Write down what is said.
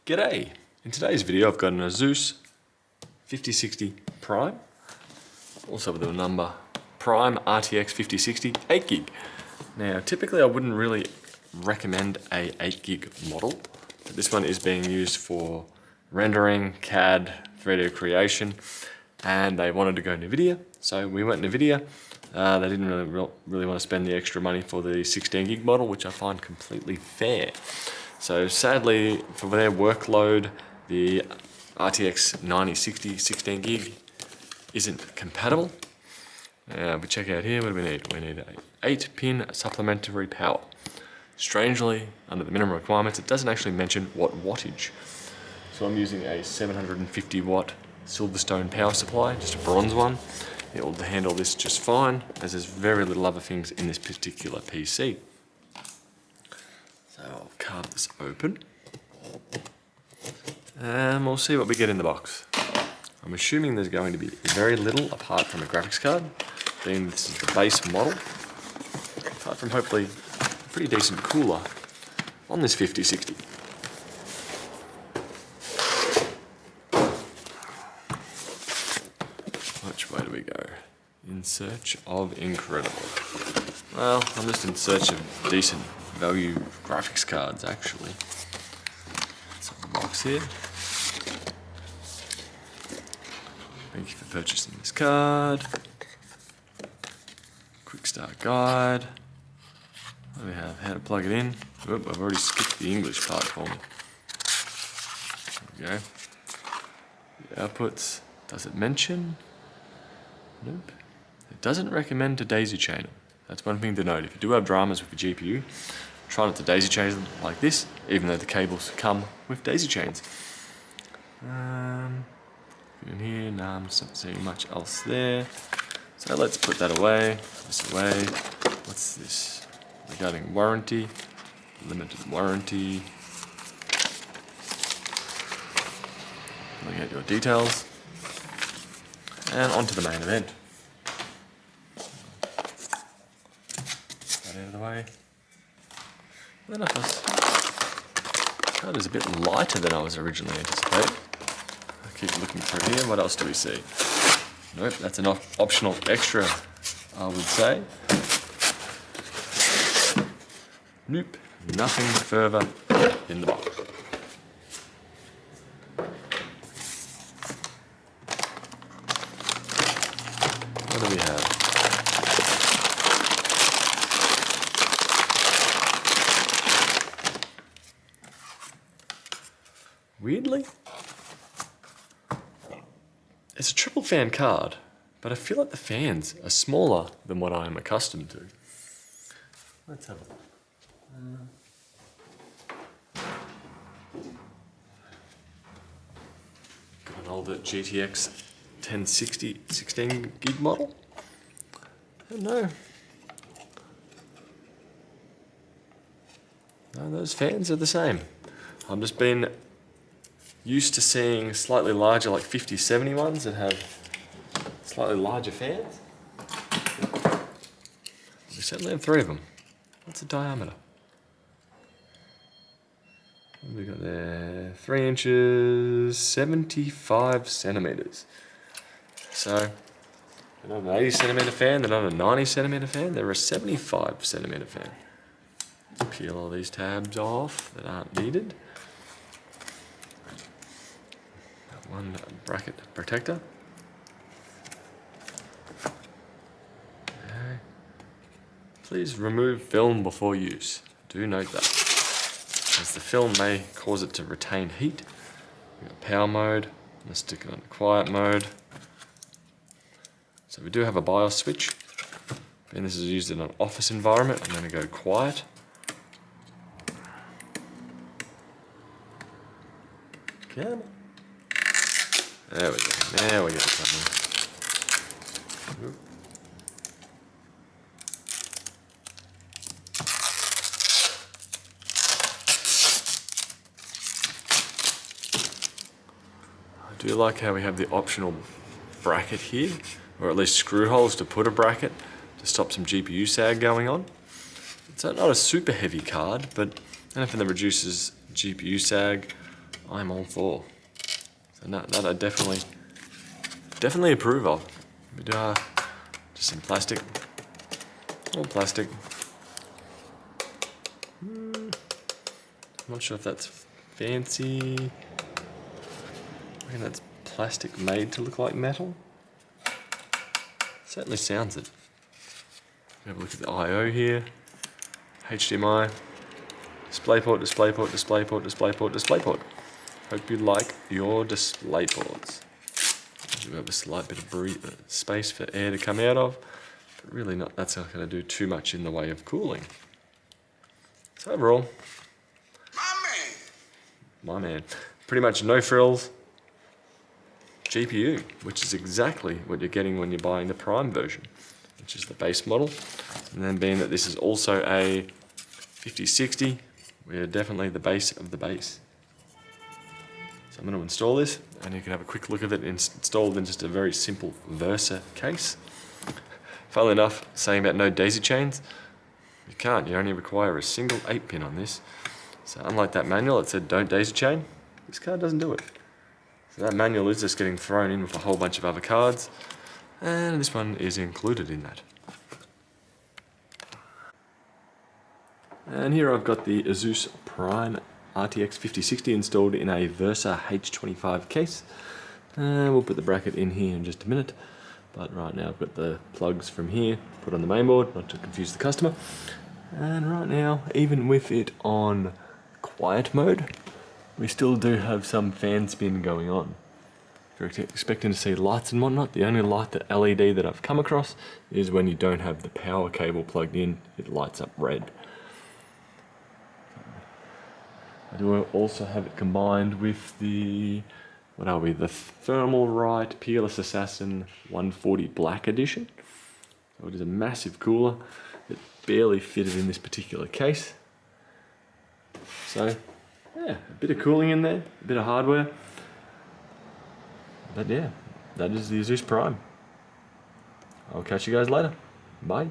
G'day! In today's video I've got an ASUS 5060 Prime, also with the number Prime RTX 5060 8GB. Now typically I wouldn't really recommend a 8GB model, but this one is being used for rendering, CAD, 3D creation, and they wanted to go NVIDIA, so we went NVIDIA. They didn't really want to spend the extra money for the 16GB model, which I find completely fair. So sadly, for their workload, the RTX 9060 16GB isn't compatible. We check out here, what do we need? We need an 8-pin supplementary power. Strangely, under the minimum requirements, it doesn't actually mention what wattage. So I'm using a 750 watt Silverstone power supply, just a bronze one. It will handle this just fine, as there's very little other things in this particular PC. So I'll carve this open, and we'll see what we get in the box. I'm assuming there's going to be very little apart from a graphics card, being this is the base model, apart from hopefully a pretty decent cooler on this 5060. Which way do we go? In search of incredible. Well, I'm just in search of decent value graphics cards actually. Let's have a box here. Thank you for purchasing this card. Quick start guide. What do we have? How to plug it in. Oop, I've already skipped the English part for me. There we go. The outputs. Does it mention? Nope. It doesn't recommend to daisy chain them. That's one thing to note. If you do have dramas with the GPU, try not to daisy chain them like this, even though the cables come with daisy chains. In here, no, I'm just not seeing much else there. So let's put that away, this away. What's this? Regarding warranty, limited warranty. Looking at your details. And on to the main event. That out of the way. Then card is a bit lighter than I was originally anticipating. I keep looking through here. What else do we see? Nope, that's an optional extra, I would say. Nope, nothing further in the box. What do we have? Weirdly, it's a triple fan card, but I feel like the fans are smaller than what I am accustomed to. Let's have a look. Got an older GTX 1060 16GB model. No, those fans are the same. I've just been used to seeing slightly larger, like 5070 ones that have slightly larger fans. We certainly have 3 of them. What's the diameter? What have we got there? 3 inches, 75 centimeters. So, they're not an 80 centimeter fan, they're not a 90 centimeter fan, they're a 75 centimeter fan. Let's peel all these tabs off that aren't needed. One bracket protector. Okay. Please remove film before use. Do note that, as the film may cause it to retain heat. We've got power mode. Let's stick it on quiet mode. So we do have a BIOS switch, and this is used in an office environment. I'm going to go quiet. Come on. There we go. Now we get something. I do like how we have the optional bracket here, or at least screw holes to put a bracket to stop some GPU sag going on. It's not a super heavy card, but anything that reduces GPU sag I'm all for. So that I definitely approve of. But, just some plastic, all plastic. I'm not sure if that's fancy. I reckon that's plastic made to look like metal. Certainly sounds it. Have a look at the I/O here. HDMI, DisplayPort, DisplayPort, DisplayPort, DisplayPort, DisplayPort. Hope you like your DisplayPorts. You have a slight bit of space for air to come out of, but really that's not going to do too much in the way of cooling. So overall, my man, pretty much no frills, GPU, which is exactly what you're getting when you're buying the Prime version, which is the base model. And then being that this is also a 5060, we're definitely the base of the base. So I'm going to install this, and you can have a quick look at it installed in just a very simple Versa case. Funnily enough, saying about no daisy chains, you can't. You only require a single 8-pin on this. So unlike that manual that said don't daisy chain, this card doesn't do it. So that manual is just getting thrown in with a whole bunch of other cards, and this one is included in that. And here I've got the ASUS Prime RTX 5060 installed in a Versa H25 case. And we'll put the bracket in here in just a minute. But right now I've got the plugs from here put on the mainboard, not to confuse the customer. And right now, even with it on quiet mode, we still do have some fan spin going on. If you're expecting to see lights and whatnot, the only light, the LED that I've come across, is when you don't have the power cable plugged in, it lights up red. I do also have it combined with the, the Thermal Right Peerless Assassin 140 Black Edition. So it is a massive cooler. It barely fitted in this particular case. So, yeah, a bit of cooling in there, a bit of hardware. But yeah, that is the ASUS Prime. I'll catch you guys later. Bye.